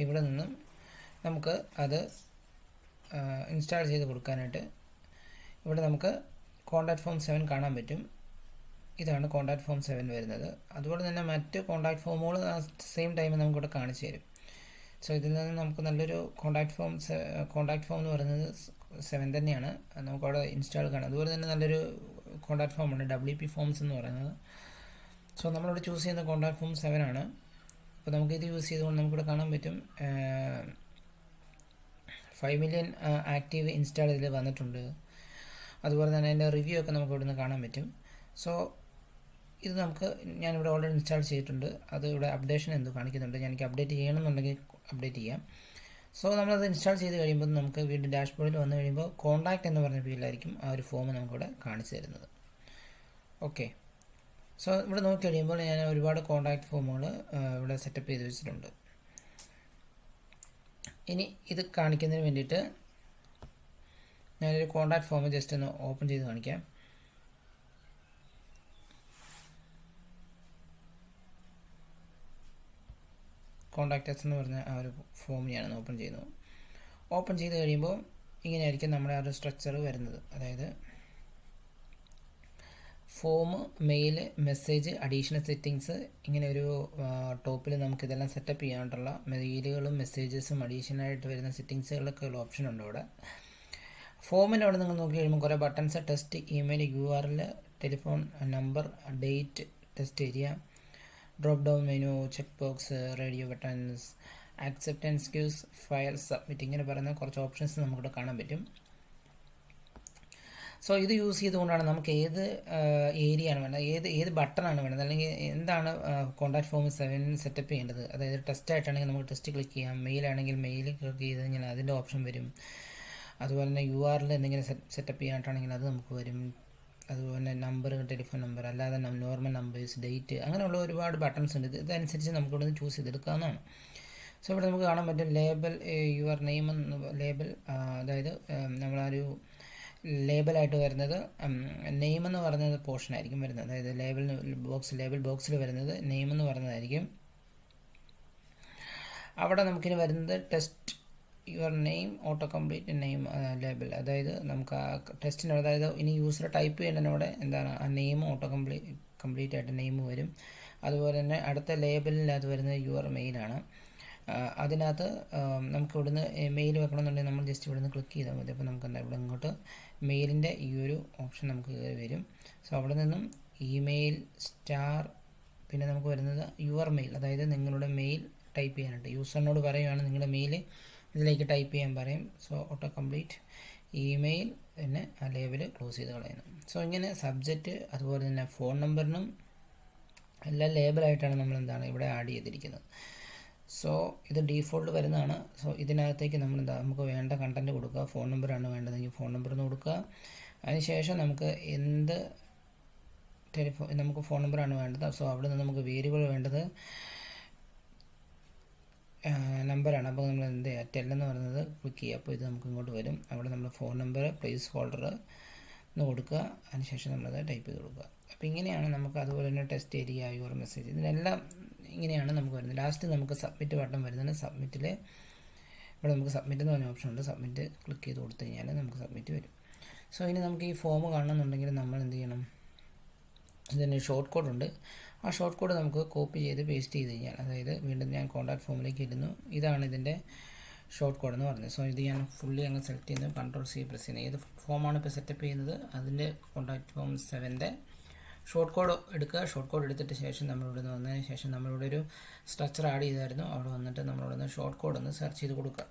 ഇവിടെ നിന്നും നമുക്ക് അത് ഇൻസ്റ്റാൾ ചെയ്ത് കൊടുക്കാനായിട്ട് ഇവിടെ നമുക്ക് കോണ്ടാക്റ്റ് ഫോം 7 കാണാൻ പറ്റും. ഇതാണ് കോണ്ടാക്റ്റ് ഫോം 7 വരുന്നത്. അതുപോലെ തന്നെ മറ്റ് കോണ്ടാക്റ്റ് ഫോമുകൾ സെയിം ടൈമിൽ നമുക്കിവിടെ കാണിച്ചു തരും. സോ ഇതിൽ നിന്ന് നമുക്ക് നല്ലൊരു കോണ്ടാക്റ്റ് ഫോം എന്ന് പറയുന്നത് 7 തന്നെയാണ്, നമുക്കവിടെ ഇൻസ്റ്റാൾ കാണാം. അതുപോലെ തന്നെ നല്ലൊരു കോണ്ടാക്റ്റ് ഫോം ഉണ്ട്, WP ഫോംസ് എന്ന് പറയുന്നത്. സോ നമ്മളിവിടെ ചൂസ് ചെയ്യുന്ന കോണ്ടാക്റ്റ് ഫോം 7 ആണ്. അപ്പോൾ നമുക്കിത് യൂസ് ചെയ്തുകൊണ്ട് നമുക്കിവിടെ കാണാൻ പറ്റും 5 മില്യൺ ആക്റ്റീവ് ഇൻസ്റ്റാൾ ഇതിൽ വന്നിട്ടുണ്ട്. അതുപോലെ തന്നെ അതിൻ്റെ റിവ്യൂ ഒക്കെ നമുക്ക് ഇവിടുന്ന് കാണാൻ പറ്റും. സോ ഇത് ഞാനിവിടെ ഓൾറെഡി ഇൻസ്റ്റാൾ ചെയ്തിട്ടുണ്ട്. അത് ഇവിടെ അപ്ഡേഷൻ എന്തോ കാണിക്കുന്നുണ്ട്. എനിക്ക് അപ്ഡേറ്റ് ചെയ്യണമെന്നുണ്ടെങ്കിൽ അപ്ഡേറ്റ് ചെയ്യാം. സോ നമ്മളത് ഇൻസ്റ്റാൾ ചെയ്ത് കഴിയുമ്പോൾ നമുക്ക് വീണ്ടും ഡാഷ്ബോർഡിൽ വന്നു കഴിയുമ്പോൾ കോണ്ടാക്റ്റ് എന്ന് പറഞ്ഞ ഫീൽഡിലായിരിക്കും ആ ഒരു ഫോം നമുക്കിവിടെ കാണിച്ചു തരുന്നത്. ഓക്കെ, സോ ഇവിടെ നോക്കി കഴിയുമ്പോൾ ഞാൻ ഒരുപാട് കോണ്ടാക്റ്റ് ഫോമുകൾ ഇവിടെ സെറ്റപ്പ് ചെയ്ത് വെച്ചിട്ടുണ്ട്. ഇനി ഇത് കാണിക്കുന്നതിന് വേണ്ടിയിട്ട് ഞാനൊരു കോണ്ടാക്റ്റ് ഫോം ജസ്റ്റ് ഒന്ന് ഓപ്പൺ ചെയ്ത് കാണിക്കാം. കോണ്ടാക്റ്റസ് എന്ന് പറഞ്ഞ ആ ഒരു ഫോം ഞാൻ ഓപ്പൺ ചെയ്യുന്നു. ഓപ്പൺ ചെയ്ത് കഴിയുമ്പോൾ ഇങ്ങനെയായിരിക്കും നമ്മുടെ ആ ഒരു സ്ട്രക്ചർ വരുന്നത്. അതായത് form, mail, message, additional settings, ഇങ്ങനെ ഒരു ടോപ്പിൽ നമുക്കിതെല്ലാം സെറ്റപ്പ് ചെയ്യാനായിട്ടുള്ള മെയിലുകളും മെസ്സേജസും അഡീഷണലായിട്ട് വരുന്ന സെറ്റിങ്സുകളൊക്കെ ഉള്ള ഓപ്ഷൻ ഉണ്ട് ഇവിടെ. ഫോമിൻ്റെ അവിടെ നിങ്ങൾ നോക്കി കഴിയുമ്പോൾ കുറേ buttons, text, email, URL, telephone number, date, text area, drop down menu, check box, radio buttons, acceptance quiz, file submit, ഇങ്ങനെ പറയുന്ന കുറച്ച് ഓപ്ഷൻസ് നമുക്കിവിടെ കാണാൻ പറ്റും. സോ ഇത് യൂസ് ചെയ്തുകൊണ്ടാണ് നമുക്ക് ഏത് ഏരിയ ആണ് വേണ്ടത്, ഏത് ബട്ടണാണ് വേണ്ടത്, അല്ലെങ്കിൽ എന്താണ് കോണ്ടാക്റ്റ് ഫോം 7 സെറ്റപ്പ് ചെയ്യേണ്ടത്. അതായത് ടെസ്റ്റ് ആയിട്ടാണെങ്കിൽ നമുക്ക് ടെസ്റ്റ് ക്ലിക്ക് ചെയ്യാം, മെയിൽ ആണെങ്കിൽ മെയിൽ ക്ലിക്ക് ചെയ്ത് കഴിഞ്ഞാൽ അതിൻ്റെ ഓപ്ഷൻ വരും. അതുപോലെ തന്നെ URL എന്തെങ്കിലും സെറ്റപ്പ് ചെയ്യാനായിട്ടാണെങ്കിൽ അത് നമുക്ക് വരും. അതുപോലെ നമ്പർ, ടെലിഫോൺ നമ്പർ, അല്ലാതെ നോർമൽ നമ്പേഴ്സ്, ഡേറ്റ്, അങ്ങനെയുള്ള ഒരുപാട് ബട്ടൺസ് ഉണ്ട്. ഇതനുസരിച്ച് നമുക്കിവിടെ നിന്ന് ചൂസ് ചെയ്തെടുക്കാവുന്നതാണ്. സോ ഇവിടെ നമുക്ക് കാണാൻ പറ്റും ലേബൽ, യുവർ നെയിം ലേബൽ, അതായത് നമ്മളൊരു ലേബലായിട്ട് വരുന്നത് നെയിം എന്ന് പറയുന്നത് പോർഷൻ ആയിരിക്കും വരുന്നത്. അതായത് ലേബൽ ബോക്സിൽ വരുന്നത് നെയിം എന്ന് പറയുന്നതായിരിക്കും. അവിടെ നമുക്കിനി വരുന്നത് test your name auto complete name label, അതായത് നമുക്ക് ആ ടെസ്റ്റിന്, അതായത് ഇനി യൂസർ ടൈപ്പ് ചെയ്യേണ്ടതിനോടെ എന്താണ് ആ നെയിം ഓട്ടോ കംപ്ലീറ്റ് ആയിട്ട് നെയിം വരും. അതുപോലെ തന്നെ അടുത്ത ലേബലിനകത്ത് വരുന്നത് യുവർ മെയിലാണ്. അതിനകത്ത് നമുക്ക് ഇവിടുന്ന് മെയിൽ വെക്കണമെന്നുണ്ടെങ്കിൽ നമ്മൾ ജസ്റ്റ് ഇവിടുന്ന് ക്ലിക്ക് ചെയ്താൽ മതി. അപ്പോൾ നമുക്ക് എന്താ ഇവിടെ ഇങ്ങോട്ട് മെയിലിൻ്റെ ഈ ഒരു ഓപ്ഷൻ നമുക്ക് കയറി വരും. സോ അവിടെ നിന്നും ഇമെയിൽ സ്റ്റാർ, പിന്നെ നമുക്ക് വരുന്നത് യുവർ മെയിൽ, അതായത് നിങ്ങളുടെ മെയിൽ ടൈപ്പ് ചെയ്യാനായിട്ട് യൂസറിനോട് പറയുകയാണ് നിങ്ങളുടെ മെയിൽ ഇതിലേക്ക് ടൈപ്പ് ചെയ്യാൻ പറയും. സോ ഓട്ടോ കംപ്ലീറ്റ് ഇമെയിൽ, പിന്നെ ആ ലേബൽ ക്ലോസ് ചെയ്ത് കളയുന്നു. സോ ഇങ്ങനെ സബ്ജക്റ്റ് അതുപോലെ തന്നെ ഫോൺ നമ്പറിനും എല്ലാം ലേബലായിട്ടാണ് നമ്മൾ ഇവിടെ ആഡ് ചെയ്തിരിക്കുന്നത്. സോ ഇത് ഡീഫോൾട്ട് വരുന്നതാണ്. സോ ഇതിനകത്തേക്ക് നമുക്ക് വേണ്ട കണ്ടൻറ്റ് കൊടുക്കുക. ഫോൺ നമ്പറാണ് വേണ്ടതെങ്കിൽ ഫോൺ നമ്പർ എന്ന് കൊടുക്കുക. അതിനുശേഷം നമുക്ക് നമുക്ക് ഫോൺ നമ്പറാണ് വേണ്ടത്. സോ അവിടെ നിന്ന് നമുക്ക് വേരിയബിൾ വേണ്ടത് നമ്പറാണ്. അപ്പോൾ നമ്മൾ എന്ത് ചെയ്യുക, ടെല്ലെന്ന് പറയുന്നത് ക്ലിക്ക് ചെയ്യുക. അപ്പോൾ ഇത് നമുക്ക് ഇങ്ങോട്ട് വരും. അവിടെ നമ്മൾ ഫോൺ നമ്പർ പ്ലേസ് ഹോൾഡർ എന്ന് കൊടുക്കുക. അതിനുശേഷം നമ്മളത് ടൈപ്പ് ചെയ്ത് കൊടുക്കുക. അപ്പോൾ ഇങ്ങനെയാണ് നമുക്ക്, അതുപോലെ തന്നെ ടെസ്റ്റ് ഏരിയ, യുവർ മെസ്സേജ്, ഇതിനെല്ലാം ഇങ്ങനെയാണ് നമുക്ക് വരുന്നത്. ലാസ്റ്റ് നമുക്ക് സബ്മിറ്റ് ബട്ടൺ വരുന്നത്. സബ്മിറ്റിൽ ഇവിടെ നമുക്ക് സബ്മിറ്റ് എന്ന് പറഞ്ഞ ഓപ്ഷൻ ഉണ്ട്. സബ്മിറ്റ് ക്ലിക്ക് ചെയ്ത് കൊടുത്തു കഴിഞ്ഞാൽ നമുക്ക് സബ്മിറ്റ് വരും. സോ ഇനി നമുക്ക് ഈ ഫോം കാണണമെന്നുണ്ടെങ്കിൽ നമ്മൾ എന്ത് ചെയ്യണം, ഇതിന് ഷോർട്ട് കോഡ് ഉണ്ട്. ആ ഷോർട്ട് കോഡ് നമുക്ക് കോപ്പി ചെയ്ത് പേസ്റ്റ് ചെയ്ത് കഴിഞ്ഞാൽ, അതായത് വീണ്ടും ഞാൻ കോൺടാക്ട് ഫോമിലേക്ക് ഇടുന്നു. ഇതാണ് ഇതിൻ്റെ ഷോർട്ട് കോഡ് എന്ന് പറയുന്നത്. സോ ഇത് ഞാൻ ഫുള്ളി അങ്ങ് സെലക്ട് ചെയ്യുന്നു. Ctrl+C പ്രസ് ചെയ്യുന്നത്. ഏത് ഫോമാണ് ഇപ്പോൾ സെറ്റപ്പ് ചെയ്യുന്നത് അതിൻ്റെ കോൺടാക്ട് ഫോം 7ൻ്റെ ഷോർട്ട് കോഡ് എടുക്കുക. ഷോർട്ട് കോഡ് എടുത്തിട്ട് ശേഷം നമ്മളിവിടെ നിന്ന് വന്നതിന് ശേഷം നമ്മളിവിടെ ഒരു സ്ട്രക്ചർ ആഡ് ചെയ്തായിരുന്നു. അവിടെ വന്നിട്ട് നമ്മളിവിടെ നിന്ന് ഷോർട്ട് കോഡ് ഒന്ന് സെർച്ച് ചെയ്ത് കൊടുക്കുക.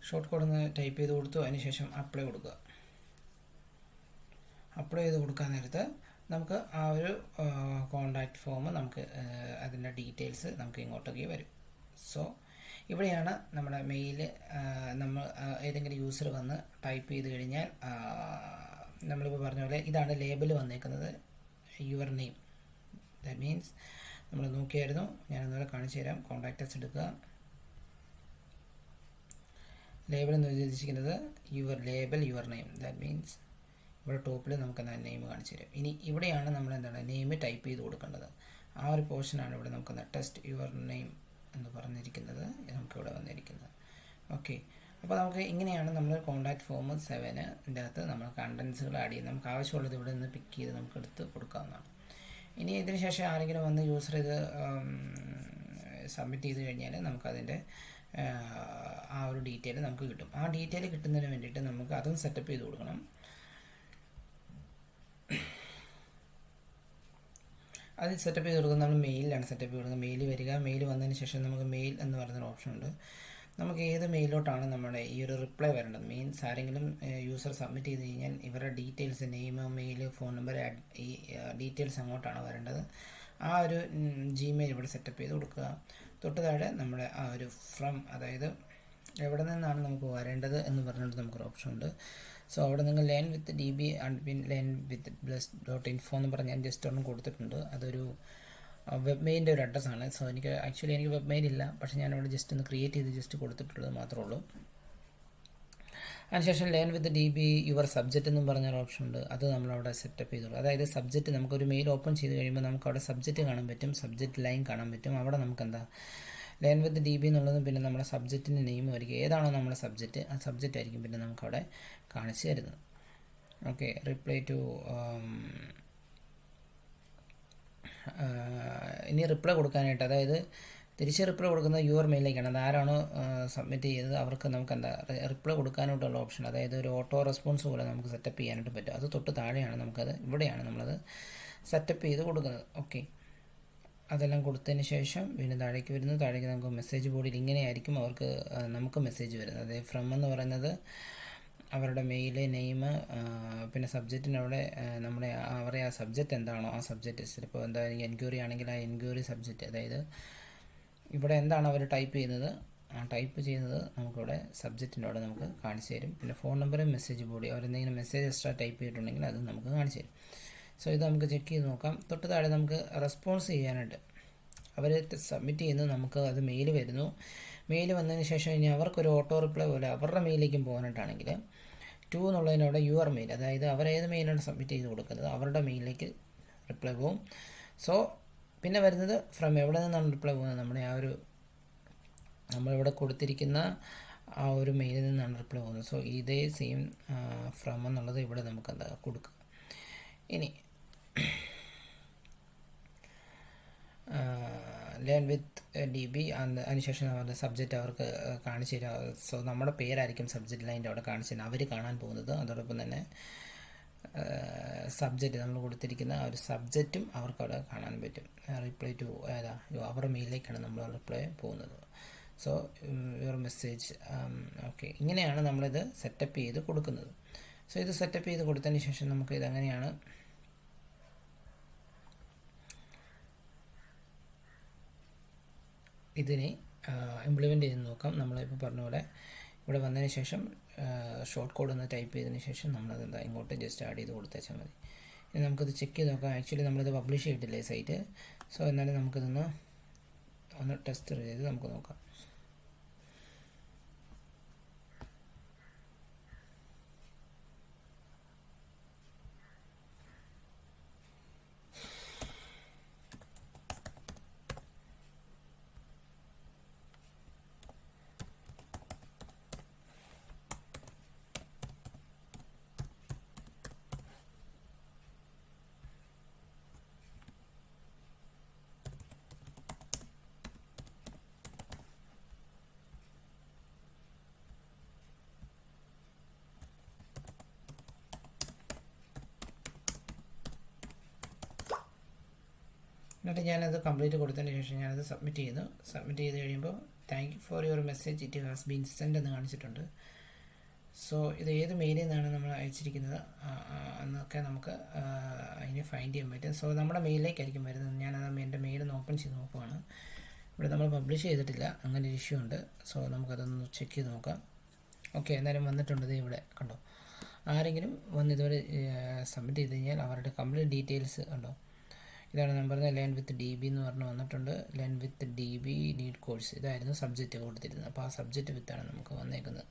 ഷോർട്ട് കോഡ് ഒന്ന് ടൈപ്പ് ചെയ്ത് കൊടുത്തു. അതിനുശേഷം അപ്ലൈ കൊടുക്കുക. അപ്ലൈ ചെയ്ത് കൊടുക്കാൻ നേരത്ത് നമുക്ക് ആ ഒരു കോണ്ടാക്റ്റ് ഫോം നമുക്ക് അതിൻ്റെ ഡീറ്റെയിൽസ് നമുക്ക് ഇങ്ങോട്ടേക്ക് വരും. സോ ഇവിടെയാണ് നമ്മുടെ മെയിൽ. നമ്മൾ ഏതെങ്കിലും യൂസർ വന്ന് ടൈപ്പ് ചെയ്ത് കഴിഞ്ഞാൽ നമ്മളിപ്പോൾ പറഞ്ഞ പോലെ ഇതാണ് ലേബിൾ വന്നേക്കുന്നത്, യുവർ നെയിം. ദാറ്റ് മീൻസ് നമ്മൾ നോക്കിയായിരുന്നു, ഞാനൊന്നുകൂടെ കാണിച്ചു തരാം. കോണ്ടാക്റ്റസ് എടുക്കുക. ലേബിൾ എന്ന് ഉദ്ദേശിക്കുന്നത് your label your name. That means ഇവിടെ ടോപ്പിൽ നമുക്ക് എന്താ നെയിം കാണിച്ചു തരും. ഇനി ഇവിടെയാണ് നമ്മൾ എന്താണ് നെയിം ടൈപ്പ് ചെയ്ത് കൊടുക്കേണ്ടത്. ആ ഒരു പോർഷനാണ് ഇവിടെ നമുക്ക് ടെസ്റ്റ് യുവർ നെയിം എന്ന് പറഞ്ഞിരിക്കുന്നത്, നമുക്കിവിടെ വന്നിരിക്കുന്നത്. ഓക്കെ, അപ്പോൾ നമുക്ക് ഇങ്ങനെയാണ് നമ്മൾ കോൺടാക്ട് ഫോം 7ൻ്റെ അകത്ത് നമ്മൾ കണ്ടൻസുകൾ ആഡ് ചെയ്ത് നമുക്ക് ആവശ്യമുള്ളത് ഇവിടെ നിന്ന് പിക്ക് ചെയ്ത് നമുക്ക് എടുത്ത് കൊടുക്കാവുന്നതാണ്. ഇനി ഇതിന് ശേഷം ആരെങ്കിലും വന്ന് യൂസർ ഇത് സബ്മിറ്റ് ചെയ്ത് കഴിഞ്ഞാൽ നമുക്കതിൻ്റെ ആ ഒരു ഡീറ്റെയിൽ നമുക്ക് കിട്ടും. ആ ഡീറ്റെയിൽ കിട്ടുന്നതിന് വേണ്ടിയിട്ട് നമുക്ക് അതും സെറ്റപ്പ് ചെയ്ത് കൊടുക്കണം. അത് സെറ്റപ്പ് ചെയ്ത് കൊടുക്കുന്നത് നമ്മൾ മെയിലാണ് സെറ്റപ്പ് ചെയ്ത് കൊടുക്കുന്നത്. മെയിൽ വരിക. മെയിൽ വന്നതിന് ശേഷം നമുക്ക് മെയിൽ എന്ന് പറയുന്നൊരു ഓപ്ഷൻ ഉണ്ട്. നമുക്ക് ഏത് മെയിലോട്ടാണ് നമ്മുടെ ഈ ഒരു റിപ്ലൈ വരേണ്ടത്. മീൻസ് ആരെങ്കിലും യൂസർ സബ്മിറ്റ് ചെയ്ത് കഴിഞ്ഞാൽ ഇവരുടെ details, name, mail, phone number, ഈ ഡീറ്റെയിൽസ് അങ്ങോട്ടാണ് വരേണ്ടത്. ആ ഒരു ജിമെയിൽ ഇവിടെ സെറ്റപ്പ് ചെയ്ത് കൊടുക്കുക. തൊട്ട് താഴെ നമ്മുടെ ആ ഒരു ഫ്രം, അതായത് എവിടെ നിന്നാണ് നമുക്ക് വരേണ്ടത് എന്ന് പറഞ്ഞിട്ട് നമുക്കൊരു ഓപ്ഷൻ ഉണ്ട്. സോ അവിടെ നിങ്ങൾ learn with DB learn with bless.info എന്ന് പറഞ്ഞ് ഞാൻ ജസ്റ്റ് ഒന്നും കൊടുത്തിട്ടുണ്ട്. അതൊരു വെബ് മെയിലിൻ്റെ ഒരു അഡ്രസ്സാണ്. സോ എനിക്ക് വെബ് മെയിൽ ഇല്ല, പക്ഷേ ഞാനവിടെ ജസ്റ്റ് ഒന്ന് ക്രിയേറ്റ് ചെയ്ത് ജസ്റ്റ് കൊടുത്തിട്ടുള്ളത് മാത്രമേ ഉള്ളൂ. അതിനുശേഷം learn with DB your subject എന്നും പറഞ്ഞൊരു ഓപ്ഷൻ ഉണ്ട്. അത് നമ്മളവിടെ സെറ്റപ്പ് ചെയ്തോളൂ. അതായത് സബ്ജക്റ്റ് നമുക്കൊരു മെയിൽ ഓപ്പൺ ചെയ്ത് കഴിയുമ്പോൾ നമുക്കവിടെ സബ്ജക്റ്റ് കാണാൻ പറ്റും, സബ്ജക്റ്റ് ലൈൻ കാണാൻ പറ്റും. അവിടെ നമുക്ക് എന്താ ലേൺ വിത്ത് DB എന്നുള്ളതും പിന്നെ നമ്മുടെ സബ്ജക്റ്റിൻ്റെ നെയിം ആയിരിക്കും. ഏതാണോ നമ്മുടെ സബ്ജക്റ്റ്, ആ സബ്ജക്റ്റ് ആയിരിക്കും പിന്നെ നമുക്കവിടെ കാണിച്ചു തരുന്നത്. ഓക്കെ, റിപ്ലൈ ടു ഇനി റിപ്ലൈ കൊടുക്കാനായിട്ട്, അതായത് തിരിച്ച് റിപ്ലൈ കൊടുക്കുന്നത് യുവർ മെയിലിലേക്കാണ്. അത് ആരാണോ സബ്മിറ്റ് ചെയ്തത് അവർക്ക് നമുക്ക് എന്താ റിപ്ലൈ കൊടുക്കാനായിട്ടുള്ള ഓപ്ഷൻ, അതായത് ഒരു ഓട്ടോ റെസ്പോൺസ് പോലെ നമുക്ക് സെറ്റപ്പ് ചെയ്യാനായിട്ട് പറ്റും. അത് തൊട്ട് താഴെയാണ് നമുക്കത്, ഇവിടെയാണ് നമ്മളത് സെറ്റപ്പ് ചെയ്ത് കൊടുക്കുന്നത്. ഓക്കെ, അതെല്ലാം കൊടുത്തതിന് ശേഷം വീണ്ടും താഴേക്ക് വരുന്നു. താഴേക്ക് നമുക്ക് മെസ്സേജ് ബോഡിയിൽ ഇങ്ങനെയായിരിക്കും അവർക്ക് നമുക്ക് മെസ്സേജ് വരുന്നത്. അതായത് ഫ്രം എന്ന് പറയുന്നത് അവരുടെ മെയിൽ, നെയിം, പിന്നെ സബ്ജക്റ്റിനവിടെ നമ്മുടെ അവരുടെ ആ സബ്ജക്റ്റ് എന്താണോ ആ സബ്ജക്റ്റ്. ചിലപ്പോൾ എന്താ എൻക്വയറി ആണെങ്കിൽ ആ എൻക്വയറി സബ്ജക്റ്റ്, അതായത് ഇവിടെ എന്താണ് അവർ ടൈപ്പ് ചെയ്യുന്നത്, ആ ടൈപ്പ് ചെയ്യുന്നത് നമുക്കിവിടെ സബ്ജക്റ്റിൻ്റെ അവിടെ നമുക്ക് കാണിച്ചു തരും. പിന്നെ ഫോൺ നമ്പറും മെസ്സേജ് ബോഡി, അവരെന്തെങ്കിലും മെസ്സേജ് എക്സ്ട്രാ ടൈപ്പ് ചെയ്തിട്ടുണ്ടെങ്കിൽ അത് നമുക്ക് കാണിച്ചു തരും. സോ ഇത് നമുക്ക് ചെക്ക് ചെയ്ത് നോക്കാം. തൊട്ട് താഴെ നമുക്ക് റെസ്പോൺസ് ചെയ്യാനായിട്ട് അവർ സബ്മിറ്റ് ചെയ്യുന്നു, നമുക്ക് അത് മെയിൽ വരുന്നു. മെയിൽ വന്നതിന് ശേഷം ഇനി അവർക്കൊരു ഓട്ടോ റിപ്ലൈ പോലെ അവരുടെ മെയിലേക്കും പോകാനായിട്ടാണെങ്കിൽ 2 എന്നുള്ളതിനവിടെ യുവർ മെയിൽ, അതായത് അവർ ഏത് മെയിലാണ് സബ്മിറ്റ് ചെയ്ത് കൊടുക്കുന്നത് അവരുടെ മെയിലിലേക്ക് റിപ്ലൈ പോകും. സോ പിന്നെ വരുന്നത് ഫ്രം എവിടെ നിന്നാണ് റിപ്ലൈ പോകുന്നത്, നമ്മുടെ ആ ഒരു നമ്മളിവിടെ കൊടുത്തിരിക്കുന്ന ആ ഒരു മെയിലിൽ നിന്നാണ് റിപ്ലൈ പോകുന്നത്. സോ ഇതേ സെയിം ഫ്രം എന്നുള്ളത് ഇവിടെ നമുക്ക് എന്താ കൊടുക്കുക. ഇനി ലേൺ വിത്ത് DB അതിനുശേഷം അവരുടെ സബ്ജക്റ്റ് അവർക്ക് കാണിച്ചു തരിക. സോ നമ്മുടെ പേരായിരിക്കും സബ്ജക്റ്റ് ലൈൻ്റെ അവിടെ കാണിച്ചു തരുന്നത്, അവർ കാണാൻ പോകുന്നത്. അതോടൊപ്പം തന്നെ സബ്ജക്റ്റ് നമ്മൾ കൊടുത്തിരിക്കുന്ന ആ ഒരു സബ്ജക്റ്റും അവർക്ക് അവിടെ കാണാൻ പറ്റും. റിപ്ലൈ ടു അവരുടെ മെയിലിലേക്കാണ് നമ്മൾ റിപ്ലൈ പോകുന്നത്. So your message. ഓക്കെ, ഇങ്ങനെയാണ് നമ്മളിത് സെറ്റപ്പ് ചെയ്ത് കൊടുക്കുന്നത്. സോ ഇത് സെറ്റപ്പ് ചെയ്ത് കൊടുത്തതിന് ശേഷം നമുക്ക് ഇതെങ്ങനെയാണ് ഇതിനെ ഇംപ്ലിമെൻ്റ് ചെയ്ത് നോക്കാം. നമ്മളിപ്പോൾ പറഞ്ഞ പോലെ ഇവിടെ വന്നതിന് ശേഷം ഷോർട്ട് കോഡ് ഒന്ന് ടൈപ്പ് ചെയ്തതിന് ശേഷം നമ്മളത് ഇങ്ങോട്ട് ജസ്റ്റ് ആഡ് ചെയ്ത് കൊടുത്തേച്ചാൽ മതി. ഇനി നമുക്കിത് ചെക്ക് ചെയ്ത് നോക്കാം. ആക്ച്വലി നമ്മളിത് പബ്ലിഷ് ചെയ്തിട്ടില്ലേ സൈറ്റ്. സോ എന്നാലും നമുക്കിതൊന്ന് ടെസ്റ്റ് ചെയ്ത് നമുക്ക് നോക്കാം. എന്നിട്ട് ഞാനത് കംപ്ലീറ്റ് കൊടുത്തതിന് ശേഷം ഞാനത് സബ്മിറ്റ് ചെയ്ത് കഴിയുമ്പോൾ thank you for your message, it has been send എന്ന് കാണിച്ചിട്ടുണ്ട്. സോ ഇത് ഏത് മെയിലിൽ നിന്നാണ് നമ്മൾ അയച്ചിരിക്കുന്നത് എന്നൊക്കെ നമുക്ക് അതിനെ ഫൈൻഡ് ചെയ്യാൻ പറ്റും. സോ നമ്മുടെ മെയിലിലേക്കായിരിക്കും വരുന്നത്. ഞാനത് എൻ്റെ മെയിലൊന്ന് ഓപ്പൺ ചെയ്ത് നോക്കുവാണ്. ഇവിടെ നമ്മൾ പബ്ലിഷ് ചെയ്തിട്ടില്ല, അങ്ങനെ ഒരു ഇഷ്യൂ ഉണ്ട്. സോ നമുക്കതൊന്ന് ചെക്ക് ചെയ്ത് നോക്കാം. ഓക്കെ, എന്തായാലും വന്നിട്ടുണ്ട്. ഇവിടെ കണ്ടോ, ആരെങ്കിലും വന്ന് ഇതുവരെ സബ്മിറ്റ് ചെയ്ത് കഴിഞ്ഞാൽ അവരുടെ കംപ്ലീറ്റ് ഡീറ്റെയിൽസ് കണ്ടോ. ഇതാണ് ഞാൻ പറഞ്ഞത്, ലേൺ വിത്ത് ഡി ബി എന്ന് പറഞ്ഞ് വന്നിട്ടുണ്ട്. Learn with D B need course, ഇതായിരുന്നു സബ്ജക്റ്റ് കൊടുത്തിരുന്നത്. അപ്പോൾ ആ സബ്ജക്റ്റ് വിത്താണ് നമുക്ക് വന്നേക്കുന്നത്.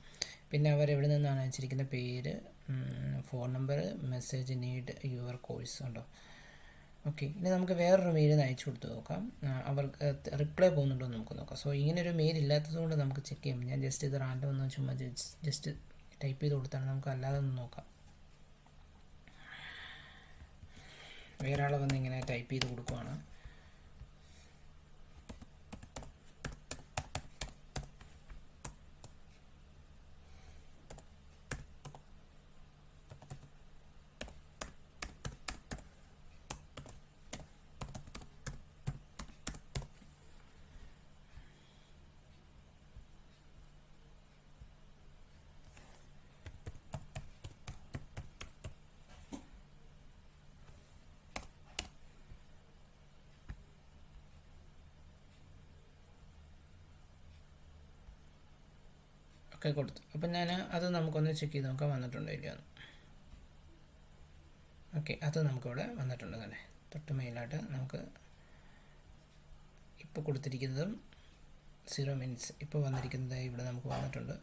പിന്നെ അവരെവിടെ നിന്നാണ് അയച്ചിരിക്കുന്ന പേര്, phone number, message need your course ഉണ്ടോ. ഓക്കെ, ഇനി നമുക്ക് വേറൊരു മെയിൽ നിന്ന് അയച്ചു കൊടുത്ത് നോക്കാം. അവർക്ക് റിപ്ലൈ പോകുന്നുണ്ടോ എന്ന് നമുക്ക് നോക്കാം. സോ ഇങ്ങനൊരു മെയിൽ ഇല്ലാത്തത് കൊണ്ട് നമുക്ക് ചെക്ക് ചെയ്യാം. ഞാൻ ജസ്റ്റ് ഇത് റാൻഡം ഒന്ന് ചുമ്മാ ജസ്റ്റ് ടൈപ്പ് ചെയ്ത് കൊടുത്താണ്. നമുക്ക് അല്ലാതെ ഒന്ന് നോക്കാം. വേറെ ആൾ വന്ന് ഇങ്ങനെ ടൈപ്പ് ചെയ്ത് കൊടുക്കുവാണ്. ഒക്കെ കൊടുത്തു. അപ്പം ഞാൻ അത് നമുക്കൊന്ന് ചെക്ക് ചെയ്ത് നോക്കാം വന്നിട്ടുണ്ടോ ഇല്ലയോ. ഓക്കെ, അത് നമുക്കിവിടെ വന്നിട്ടുണ്ട് തന്നെ. തൊട്ട് മെയിലായിട്ട് നമുക്ക് ഇപ്പോൾ കൊടുത്തിരിക്കുന്നതും 0 മിനിറ്റ്സ് ഇപ്പോൾ വന്നിരിക്കുന്നത് ഇവിടെ നമുക്ക് വന്നിട്ടുണ്ട്.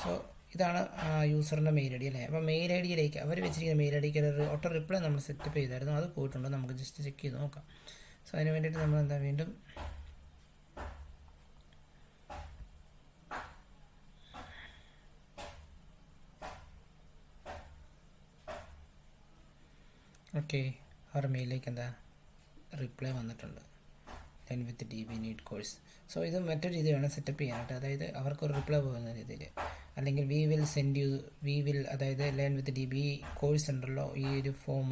സോ ഇതാണ് യൂസറിൻ്റെ മെയിൽ ഐ ഡി അല്ലേ. അപ്പോൾ മെയിൽ ഐ ഡിയിലേക്ക് അവർ വെച്ചിരിക്കുന്ന മെയിൽ ഐ ഡിക്ക് ഒരു ഓട്ടോ റിപ്ലൈ നമ്മൾ സെറ്റപ്പ് ചെയ്തായിരുന്നു. അത് പോയിട്ടുണ്ട്. നമുക്ക് ജസ്റ്റ് ചെക്ക് ചെയ്ത് നോക്കാം. സോ അതിന് വേണ്ടിയിട്ട് നമ്മൾ എന്താ വീണ്ടും ഓക്കെ, അവരുടെ മെയിലിലേക്ക് എന്താ റിപ്ലൈ വന്നിട്ടുണ്ട്, learn with D B need course. So ഇത് മറ്റൊരു രീതി വേണം സെറ്റപ്പ് ചെയ്യാനായിട്ട്. അതായത് അവർക്കൊരു റിപ്ലൈ പോകുന്ന രീതിയിൽ, അല്ലെങ്കിൽ വി വിൽ അതായത് learn with D B course ഉണ്ടല്ലോ, ഈ ഒരു ഫോം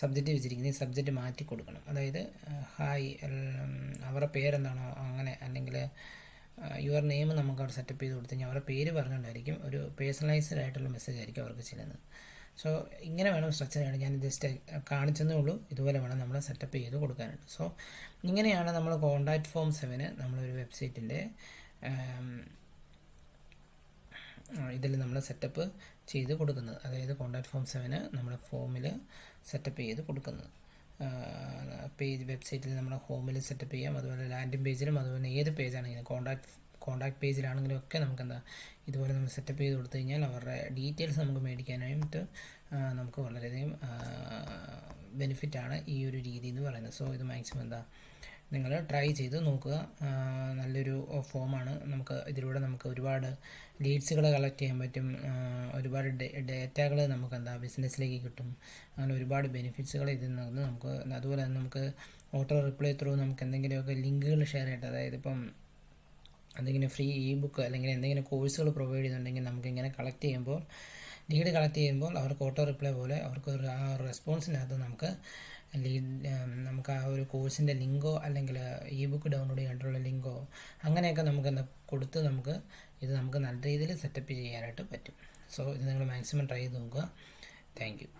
സബ്ജക്റ്റ് വെച്ചിരിക്കുന്നത്, ഈ സബ്ജക്റ്റ് മാറ്റി കൊടുക്കണം. അതായത് ഹായ്, അവരുടെ പേരെന്താണോ അങ്ങനെ, അല്ലെങ്കിൽ യുവർ നെയിം നമുക്ക് അവിടെ സെറ്റപ്പ് ചെയ്ത് കൊടുത്തു കഴിഞ്ഞാൽ അവരുടെ പേര് പറഞ്ഞുകൊണ്ടായിരിക്കും ഒരു പേഴ്സണലൈസ്ഡ് ആയിട്ടുള്ള മെസ്സേജ് ആയിരിക്കും അവർക്ക് ചെയ്യുന്നത്. സോ ഇങ്ങനെ വേണം സ്ട്രക്ചർ ചെയ്യണം. ഞാൻ ജസ്റ്റ് കാണിച്ചതേ ഉള്ളൂ. ഇതുപോലെ വേണം നമ്മൾ സെറ്റപ്പ് ചെയ്ത് കൊടുക്കാനായിട്ട്. സോ ഇങ്ങനെയാണ് നമ്മൾ കോൺടാക്റ്റ് ഫോം 7 നമ്മളൊരു വെബ്സൈറ്റിൻ്റെ ഇതിൽ നമ്മൾ സെറ്റപ്പ് ചെയ്ത് കൊടുക്കുന്നത്. അതായത് കോൺടാക്റ്റ് ഫോം 7 നമ്മുടെ ഫോമിൽ സെറ്റപ്പ് ചെയ്ത് കൊടുക്കുന്നത്. പേജ് വെബ്സൈറ്റിൽ നമ്മുടെ ഹോമിൽ സെറ്റപ്പ് ചെയ്യാം, അതുപോലെ ലാൻഡിംഗ് പേജിലും, അതുപോലെ ഏത് പേജാണെങ്കിലും കോൺടാക്ട് പേജിലാണെങ്കിലും ഒക്കെ നമുക്ക് എന്താ ഇതുപോലെ നമ്മൾ സെറ്റപ്പ് ചെയ്ത് കൊടുത്തു കഴിഞ്ഞാൽ അവരുടെ ഡീറ്റെയിൽസ് നമുക്ക് മേടിക്കാനായിട്ട് നമുക്ക് വളരെയധികം ബെനിഫിറ്റാണ് ഈ ഒരു രീതി എന്ന് പറയുന്നത്. സോ ഇത് മാക്സിമം എന്താ നിങ്ങൾ ട്രൈ ചെയ്ത് നോക്കുക. നല്ലൊരു ഫോമാണ്. ഇതിലൂടെ നമുക്ക് ഒരുപാട് ലീഡ്സുകൾ കളക്ട് ചെയ്യാൻ പറ്റും, ഒരുപാട് ഡേറ്റകൾ നമുക്ക് എന്താ ബിസിനസ്സിലേക്ക് കിട്ടും. അങ്ങനെ ഒരുപാട് ബെനിഫിറ്റ്സുകൾ ഇതിൽ നിന്ന് നമുക്ക്, അതുപോലെ തന്നെ നമുക്ക് ഓട്ടോ റിപ്ലൈ ത്രൂ നമുക്ക് എന്തെങ്കിലുമൊക്കെ ലിങ്കുകൾ ഷെയർ ചെയ്തിട്ട്, അതായത് ഇപ്പം എന്തെങ്കിലും ഫ്രീ ഇ ബുക്ക് അല്ലെങ്കിൽ എന്തെങ്കിലും കോഴ്സുകൾ പ്രൊവൈഡ് ചെയ്യുന്നുണ്ടെങ്കിൽ നമുക്കിങ്ങനെ ലീഡ് കളക്ട് ചെയ്യുമ്പോൾ അവർക്ക് ഓട്ടോ റിപ്ലൈ പോലെ അവർക്ക് ആ റെസ്പോൺസിനകത്ത് നമുക്ക് ആ ഒരു കോഴ്സിൻ്റെ ലിങ്കോ അല്ലെങ്കിൽ ഇ ബുക്ക് ഡൗൺലോഡ് ചെയ്യാനായിട്ടുള്ള ലിങ്കോ അങ്ങനെയൊക്കെ നമുക്ക് കൊടുത്ത് നമുക്ക് നല്ല രീതിയിൽ സെറ്റപ്പ് ചെയ്യാനായിട്ട് പറ്റും. സോ ഇത് നിങ്ങൾ മാക്സിമം ട്രൈ ചെയ്ത് നോക്കുക. Thank you.